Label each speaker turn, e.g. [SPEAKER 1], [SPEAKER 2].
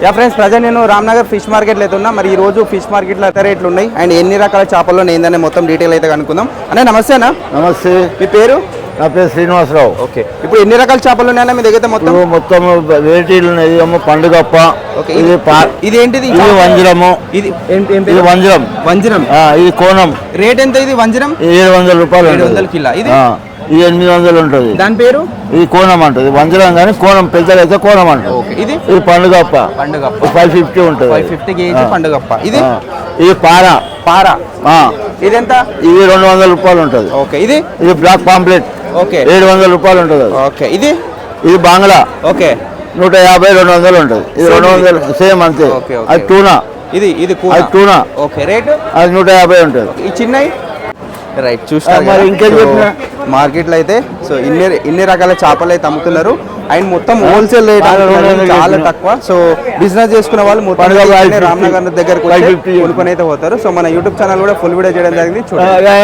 [SPEAKER 1] Yeah friends, present నేను Ramnagar fish మార్కెట్లో అయితే ఉన్నా. మరి ఈ రోజు ఫిష్ మార్కెట్లో ఎంత రేట్లు ఉన్నాయి అండ్ ఎన్ని రకాల చేపల్లో ఏందనే మొత్తం డీటెయిల్ అయితే కనుక్కుందాం. అన్న నమస్తే అన్న.
[SPEAKER 2] నమస్తే.
[SPEAKER 1] మీ పేరు?
[SPEAKER 2] నా పేరు శ్రీనివాసరావు.
[SPEAKER 1] ఓకే, ఇప్పుడు ఎన్ని రకాల చేపలు ఉన్నాయన్న మీ దగ్గర?
[SPEAKER 2] మొత్తం వెరైటీలు ఉన్నాయి. పండుగప్ప,
[SPEAKER 1] ఇది ఏంటిది?
[SPEAKER 2] ఇది వంజరము.
[SPEAKER 1] ఇది
[SPEAKER 2] వంజరం.
[SPEAKER 1] వంజరం.
[SPEAKER 2] ఇది కోణం.
[SPEAKER 1] రేట్ ఎంత? ఇది వంజరం
[SPEAKER 2] 700 రూపాయలు.
[SPEAKER 1] 700 కిలో. ఇది
[SPEAKER 2] 800 ఉంటుంది.
[SPEAKER 1] దాని పేరు?
[SPEAKER 2] ఇది కోణం అంటది. వంజరం కానీ కోణం పెద్దలు అయితే కోణం అంటారు.
[SPEAKER 1] ఇది
[SPEAKER 2] పండుగప్ప. 550 ఉంటుంది.
[SPEAKER 1] 550 కేజీ పండుగప్ప. ఇది
[SPEAKER 2] పారా.
[SPEAKER 1] పారా. ఇది ఎంత?
[SPEAKER 2] ఇది 200 రూపాయలు ఉంటుంది.
[SPEAKER 1] ఓకే. ఇది
[SPEAKER 2] బ్లాక్ పాంప్లెట్.
[SPEAKER 1] ఓకే,
[SPEAKER 2] 700 రూపాయలు ఉంటుంది.
[SPEAKER 1] ఓకే. ఇది
[SPEAKER 2] బాంగ్లా.
[SPEAKER 1] ఓకే,
[SPEAKER 2] 150-200 ఉంటుంది. ఇది 200 సేమ్ అంతే. అది టూనా.
[SPEAKER 1] ఇది
[SPEAKER 2] టూనా.
[SPEAKER 1] ఓకే, రేటు
[SPEAKER 2] అది 150 ఉంటుంది.
[SPEAKER 1] ఈ చిన్నవి రైట్ చూస్తారు.
[SPEAKER 2] ఇంకేం
[SPEAKER 1] మార్కెట్లో అయితే సో ఇన్ని రకాల చేపలు అయితే అమ్ముతున్నారు. అండ్ మొత్తం హోల్సేల్ రేట్ చాలా తక్కువ. సో బిజినెస్ చేసుకునే వాళ్ళు మొత్తం రామ్నగర్ దగ్గరకు కొనుక్కొని అయితే పోతారు. సో మన యూట్యూబ్ ఛానల్ కూడా ఫుల్ వీడియో చేయడం జరిగింది, చూడండి.